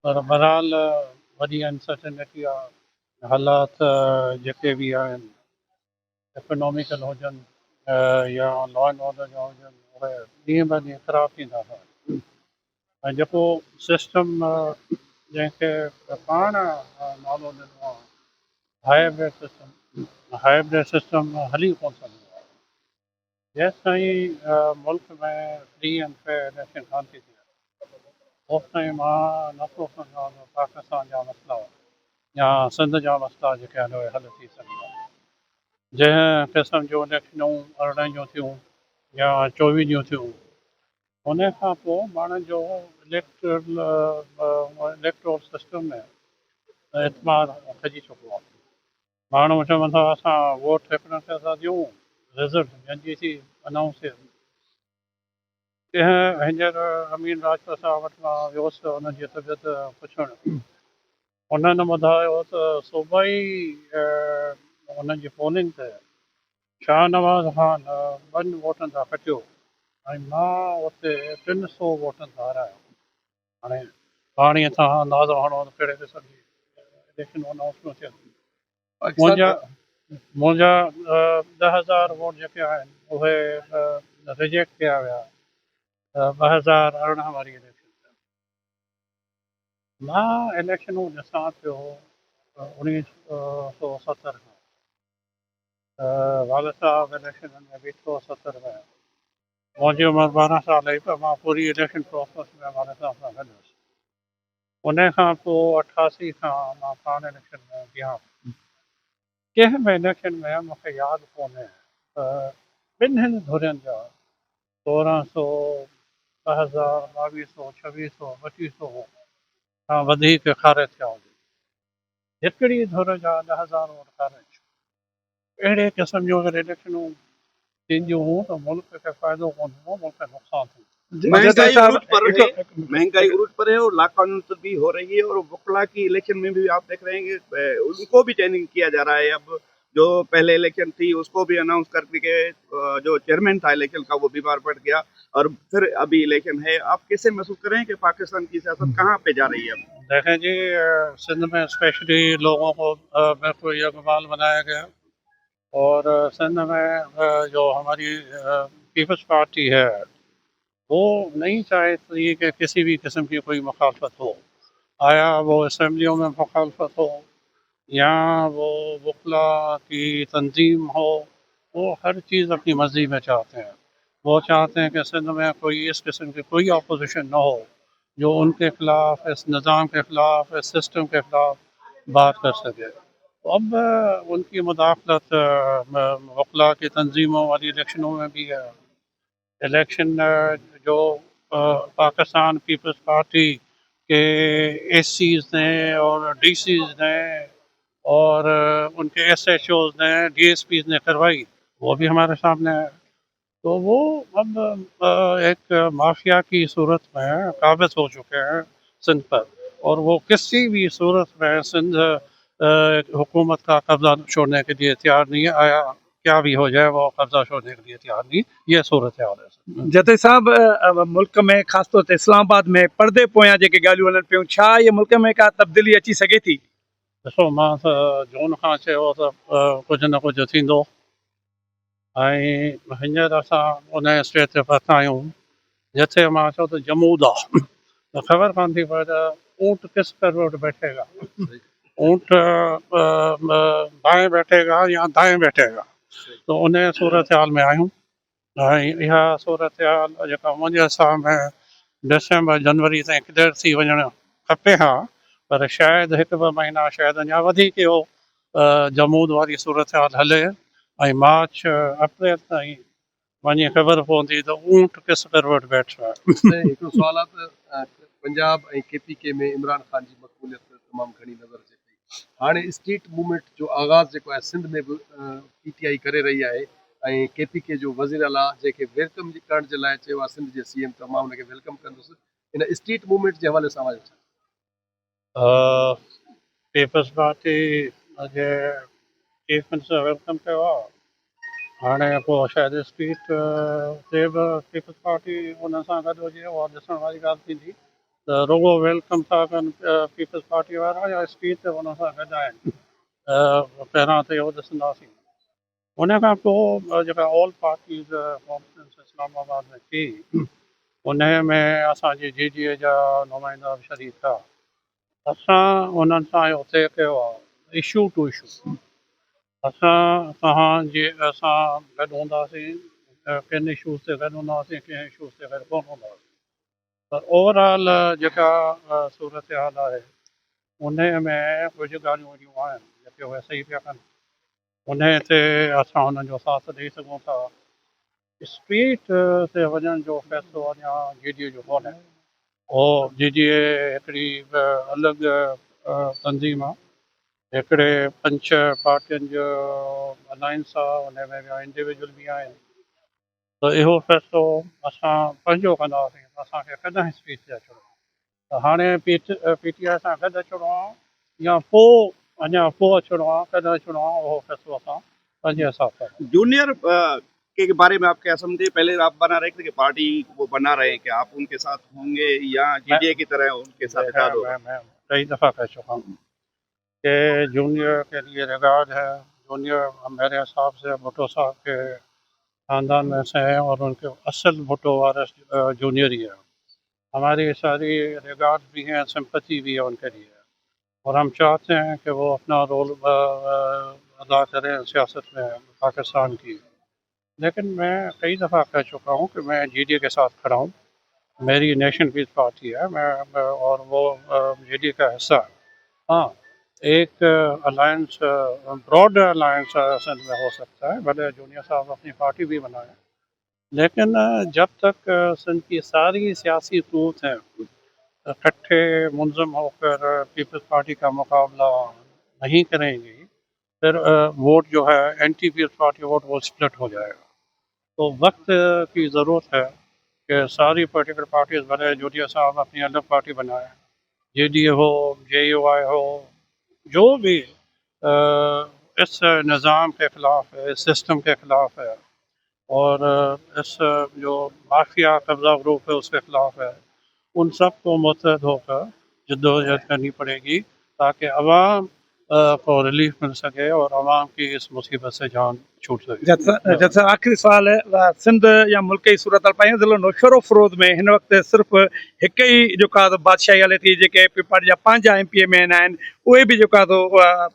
पर बहरहाल वॾी अनसर्टेनिटी आहे। हालात जेके बि आहिनि इकोनॉमिकल हुजनि या लॉ एंड ऑर्डर जा हुजनि, उहे ॾींहं ब ॾींहुं ख़राबु थींदा था। ऐं जेको सिस्टम जंहिंखे पाण नालो ॾिनो आहे हाइब्रिड सिस्टम हली कोन सघंदो आहे। जेसि ताईं मुल्क में फ्री एंड फेयर इलेक्शन कान थी थिए, होसि ताईं मां नथो सम्झां त पाकिस्तान जा मसइला या सिंध जा मसइला जेके आहिनि उहे हल थी सघंदा। जंहिं क़िस्म जूं इलेक्शनूं 18 जूं थियूं या 24 जूं थियूं, उन खां पोइ माण्हुनि जो इलेक्ट्रोल सिस्टम में एतमाद खजी चुको आहे। माण्हू चवनि था असां वोट हिकिड़े खे था ॾियूं, रिज़ल्ट जंहिंजी थी अनाउंस थिए। कंहिं हींअर अमीन राजपूत साहब वटि मां वियुसि हुनजी तबियत पुछणु। उन्हनि ॿुधायो त सूबाई हुननि जी पोलिंग ते शाहनवाज़ ख़ान 2 वोटनि सां खटियो ऐं मां उते 300 वोटनि सां हारायो। हाणे पाणीअ सां अंदाज़ो हणो त कहिड़े क़िस्म जी इलेक्शन अनाउंसमेंट थियनि। मुंहिंजा मुंहिंजा 10,000 वोट जेके आहिनि उहे रिजेक्ट कया विया 2018 वारी इलेक्शन ते। मां इलेक्शनूं ॾिसां पियो 1970 खां। वाल साहब इलेक्शन में बीठो 70 में। मुंहिंजी उमिरि 12 साल हुई पर मां पूरी इलेक्शन प्रोसेस में वाल साहब सां गॾु हुयुसि। उन खां पोइ 88 खां मां पाण इलेक्शन में बीहां। कंहिं बि इलेक्शन में मूंखे यादि कोन्हे ॿिन्हिनि धुरियुनि जा 1600, 1000, 2200, 2600, 2500 खां वधीक खारिज थिया हुजनि। हिकिड़ी धुर जा 10,000 वोट खारिज। अहिड़े क़िस्म जूं अगरि इलेक्शनूं थींदियूं हुयूं त मुल्क खे फ़ाइदो कोन थींदो, मुल्क खे नुक़सानु थींदो। महंगाई उरूज पर है, महंगाई उरूज पर है और लाकानून भी हो रही है। और वकला की इलेक्शन में भी आप देख रहे हैं कि उनको भी ट्रेनिंग किया जा रहा है। अब जो पहले इलेक्शन थी उसको भी अनाउंस करके जो चेयरमैन था इलेक्शन का वो बीमार पड़ गया और फिर अभी इलेक्शन है। आप कैसे महसूस कर रहे हैं कि पाकिस्तान की सियासत कहाँ पे जा रही है? देखें जी, सिंध में स्पेशली लोगों को बिल्कुल यकबाल बनाया गया और सिंध में जो हमारी पीपल्स पार्टी है वो नहीं चाहती कि किसी भी किस्म की कोई मुखालफत हो। आया वो असम्बलियों में मुखालफत हो या वो वकला की तंजीम हो, वो हर चीज़ अपनी मर्ज़ी में चाहते हैं। वो चाहते हैं कि सिंध में कोई इस किस्म की कोई अपोजिशन न हो जो उनके ख़िलाफ़, इस निज़ाम के ख़िलाफ़, इस सिस्टम के ख़िलाफ़ बात कर सके। तो अब उनकी मुदाखलत वकला की तंजीमों वाली इलेक्शनों में भी है। इलेक्शन जो पाकिस्तान पीपल्स पार्टी के एसीज़ ने और डीसीज़ ने और उनके एसएचओज़ ने, डीएसपीज़ ने करवाई, वो भी हमारे सामने है। तो वो अब एक माफिया की सूरत में काबिज हो चुके हैं सिंध पर, और वो किसी भी सूरत में सिंध हुकूमत का कब्जा छोड़ने के लिए तैयार नहीं है। आया क्या भी हो जाए वो कब्जा छोड़ने के लिए तैयार नहीं। ये सूरत हाल है। जते साहब, मुल्क में ख़ासतौर ते इस्लामाबाद में पर्दे पोयां जेके ॻाल्हियूं हलनि पियूं, छा इहे मुल्क में का तब्दीली अची सघे थी? ॾिसो, मां त जून खां चयो त कुझु न कुझु थींदो ऐं हींअर असां उन स्टेज ते पहुता आहियूं जिथे मां चयो त जमूद आहे तो खबर कान थी पए त ऊँट किस पर बैठेगा। ऊँट बाएं बैठेगा या दाएं बैठेगा। तो उन सूरत हाल में आहियूं ऐं इहा सूरत हाल जेका मुंहिंजे हिसाब में डिसंबर जनवरी ताईं क्लियर थी वञणु खपे। हा, पर शायदि 1-2 महीना शायदि अञा वधीक इहो जमूद वारी सूरत हाल हले ऐं मार्च अप्रैल ताईं वञी ख़बर पवंदी त ऊँट किस पर वटि बैठो आहे। हिकिड़ो सवाल आहे त पंजाब ऐं केपीके में इमरान ख़ान जी मक़बूलियत तमामु घणी नज़र अचे पई। हाणे स्ट्रीट मूवमेंट जो आगाज़ जेको आहे सिंध में बि पीटीआई करे रही आहे ऐं केपीके जो वज़ीर आला जेके वेलकम करण जे लाइ चयो आहे सिंध जे सीएम त मां हुनखे वेलकम कंदुसि। इन स्ट्रीट मूवमेंट जे हवाले सां पीपल्स पार्टी जे चीफ मिनिस्टर वेलकम कयो आहे। हाणे पोइ शायदि स्ट्रीट ते बि पीपल्स पार्टी हुन सां गॾु हुजे, उहा ॾिसण वारी ॻाल्हि थींदी त रुगो वेलकम था कनि पीपल्स पार्टी वारा या स्पीच ते हुन सां गॾु आहिनि। पहिरां त इहो ॾिसंदासीं। उन खां पोइ जेका ऑल पार्टीज़ कॉन्फ्रेंस इस्लामाबाद में थी, उन में असांजी GDA जा नुमाइंदा बि शरीक थिया। असां उन्हनि सां इहो तइ कयो आहे इशू टू इशू असां असां गॾु हूंदासीं, किन इशूज़ ते गॾु हूंदासीं, कंहिं इशूज़ ते गॾु कोन हूंदासीं। पर ओवरऑल जेका सूरत हाल आहे उन में कुझु ॻाल्हियूं अहिड़ियूं आहिनि जेके उहे सही पिया कनि, उन ते असां उन्हनि जो साथ ॾेई सघूं था। स्ट्रीट ते वञण जो फ़ैसिलो अञा GDA जो कोन्हे। उहो GDA हिकिड़ी अलॻि तंज़ीम आहे, हिकिड़े 5-6 पार्टियुनि जो अलाइंस आहे, उन में ॿिया इंडिविजुअल बि आहिनि। त इहो फ़ैसिलो असां पंहिंजो कंदासीं, असांखे कॾहिं स्ट्रीट ते अचिणो आहे। त हाणे PTI सां गॾु अचिणो आहे या पोइ अञा पोइ अचिणो आहे, कॾहिं अचिणो आहे, उहो फ़ैसिलो असां पंहिंजे हिसाब सां। जूनियर के बारे में आप क्या समझे? पहले आप बना रहे थे कि पार्टी वो बना रहे हैं कि आप उनके साथ होंगे या GDA की तरह उनके साथ इत्तेहाद होगा? मैं कई दफ़ा कह चुका हूँ कि जूनियर के लिए रिगार्ड है। जूनियर मेरे हिसाब से भुट्टो साहब के ख़ानदान में से हैं और उनके असल भुट्टो वारिस जूनियर ही है। हमारी सारी रिगार्ड भी हैं, सिंपथी भी है उनके लिए, और हम चाहते हैं कि वो अपना रोल अदा करें सियासत में पाकिस्तान की। लेकिन मैं कई दफ़ा कह चुका हूँ कि मैं GDA के साथ खड़ा हूँ। मेरी नेशन पीस पार्टी है, मैं और वो GDA का हिस्सा है। हाँ, एक अलायंस, ब्रॉड अलायंस सिंध में हो सकता है, भले जूनियर साहब अपनी पार्टी भी बनाए, लेकिन जब तक सिंध की सारी सियासी क़ुव्वत हैं इकट्ठे मुंज़म होकर पीपल्स पार्टी का मुकाबला नहीं करेंगी, फिर वोट जो है एंटी पीपल्स पार्टी वोट वो स्प्लिट हो जाएगा। तो वक्त की ज़रूरत है कि सारी पॉलिटिकल पार्टीज भले जूनियर साहब अपनी अलग पार्टी बनाए, GDA हो, JUI हो, जो भी इस निज़ाम के ख़िलाफ़ है, इस सिस्टम के ख़िलाफ़ है और इस जो माफिया कब्ज़ा ग्रुप है उसके ख़िलाफ़ है, उन सब को मुत्तहद होकर जद्दोजहद करनी पड़ेगी ताकि अवाम को रिलीफ मिल सके और अवाम की इस मुसीबत से जान छूट सके। जज साहब आख़िरी सवाल है, सिंध या मुल्क जी सूरत पायूं ज़िलो नौशरो फ़रोज़ में हिन वक़्तु सिर्फ़ु हिकु ई जेका बादशाही हले थी, जेके पी पार्टी जा 5 MP में आहिनि उहे बि जेका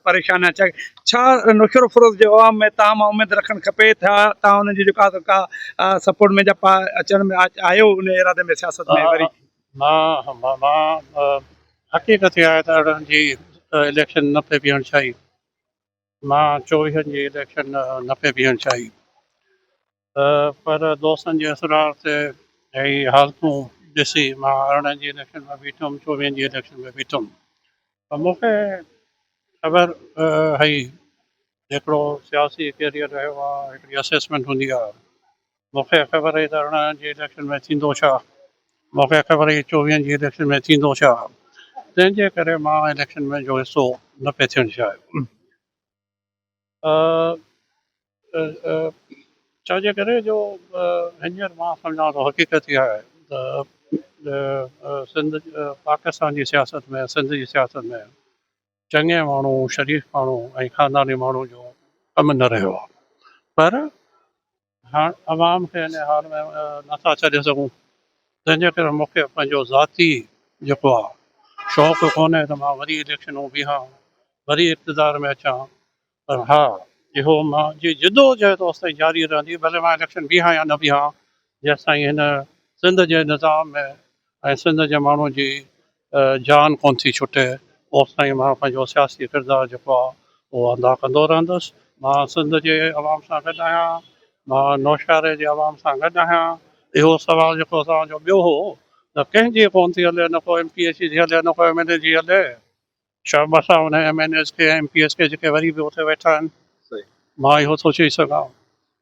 परेशान आहिनि। छा नौशरो फ़रोज़ जो अवाम में तव्हां उमेद रखणु खपे था तव्हां हुननि जी जेका का सपोर्ट में जा अचण में आयो उन इरादे में सियासत में वरी? मां हक़ीक़त आहे त अहिड़नि जी इलेक्शन न पे बीहणु चाहिए। मां 24 जी इलेक्शन न पे बीहणु चाहिए, पर दोस्तनि जे असरार ते ऐं हालतूं ॾिसी मां 18 जी इलेक्शन में बीठुमि, 24 जी इलेक्शन में बीठुमि। त मूंखे ख़बर हुई हिकिड़ो सियासी कैरियर रहियो आहे, हिकिड़ी असेसमेंट हूंदी आहे। मूंखे ख़बर हुई त 18 जी इलेक्शन में थींदो छा, मूंखे ख़बर हुई 24 जी इलेक्शन में थींदो छा, तंहिंजे करे मां इलेक्शन में जो हिसो न पे थियणु चाहियो। छाजे करे जो हींअर मां सम्झां थो हक़ीक़त इहा आहे त सिंध पाकिस्तान जी सियासत में, सिंध जी सियासत में चङे माण्हू, शरीफ़ माण्हू ऐं ख़ानदानी माण्हू जो कमु न रहियो आहे, पर हाणे अवाम खे हिन हाल में नथा छॾे सघूं। तंहिंजे करे मूंखे पंहिंजो ज़ाती जेको आहे शौक़ु कोन्हे त मां वरी इलेक्शनूं बीहां, वरी इक़्तिदार में अचां। पर हा, इहो मां जी जिदोजहद ओसिताईं जारी रहंदी, भले मां इलेक्शन बीहां या न बीहां, जेसिताईं हिन सिंध जे निज़ाम में ऐं सिंध जे माण्हू जी जान कोन थी छुटे, ओसिताईं मां पंहिंजो सियासी किरदारु जेको आहे उहो अदा कंदो रहंदुसि। मां सिंध जे अवाम सां गॾु आहियां, मां नौशहरे जे अवाम सां गॾु आहियां। इहो सुवालु जेको तव्हांजो ॿियो हो त कंहिंजी कोन थी हले, न को MPS जी हले, न को MNA जी हले, शाबस आहे उन MNAs खे, MPS खे जेके वरी बि उते वेठा आहिनि। मां इहो थो चई सघां,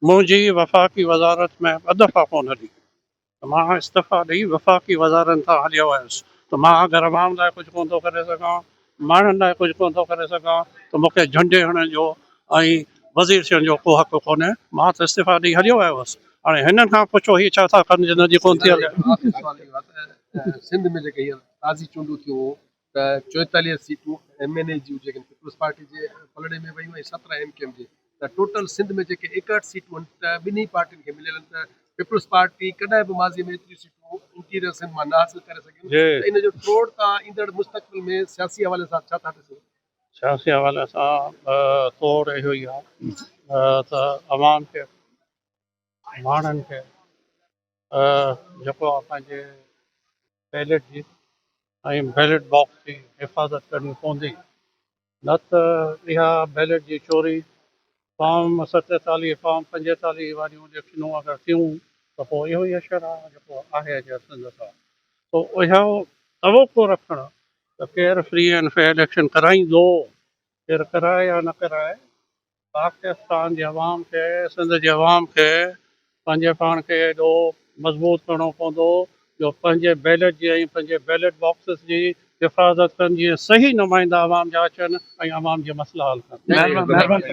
मुंहिंजी वफ़ाक़ी वज़ारत में 2 दफ़ा कोन हली, त मां इस्तीफ़ा ॾेई वफ़ाक़ी वज़ारनि तां हलियो आयुसि। त मां अगरि अवाम लाइ कुझु कोन थो करे सघां, माण्हुनि लाइ कुझु कोन थो करे सघां, त मूंखे झंडे हणण जो ऐं वज़ीर थियण जो को हक़ु कोन्हे। मां त इस्तीफ़ा ॾेई हलियो आयो हुअसि। हाणे हिननि खां पुछो ही छा था कनि जिन जी कोन थी हले। आख़िरी सवाल इहो आहे त सिंध में जेके हींअर ताज़ी चूंडूं थियूं त 44 सीटूं MNA जूं जेके पीपल्स पार्टी जे पलड़े में वयूं ऐं 17 MKM जे त टोटल सिंध में जेके 61 सीटूं आहिनि त ॿिन्ही पार्टियुनि खे मिलियल आहिनि त पीपल्स पार्टी कॾहिं बि माज़ी में एतिरियूं सीटूं इंटीरियर सिंध मां न हासिल करे सघियूं जी त इन जो तोड़ तव्हां ईंदड़ मुस्तक़बिल में सियासी हवाले सां छा था ॾिसो? सियासी हवाले सां तोड़ इहो ई आहे त अवाम खे माण्हुनि खे जेको आहे पंहिंजे बैलेट जी ऐं बैलेट बॉक्स जी हिफ़ाज़त करणी पवंदी न त इहा बैलेट जी चोरी फॉर्म 47 फॉर्म 45 वारियूं इलेक्शनूं अगरि थियूं त पोइ इहो ई अशर आहे जेको आहे अॼु सिंध सां पोइ इहो तवको रखणु त केरु फ्री एंड फेयर इलेक्शन कराईंदो केरु कराए या न कराए पाकिस्तान जे अवाम खे सिंध जे अवाम खे पंहिंजे पाण खे एॾो मज़बूत करिणो पवंदो जो पंहिंजे बैलेट जी ऐं पंहिंजे बैलेट बॉक्सिस जी हिफ़ाज़त कनि जीअं सही नुमाइंदा अवाम जा अचनि ऐं अवाम जा मसइला हल कनि महिरबानी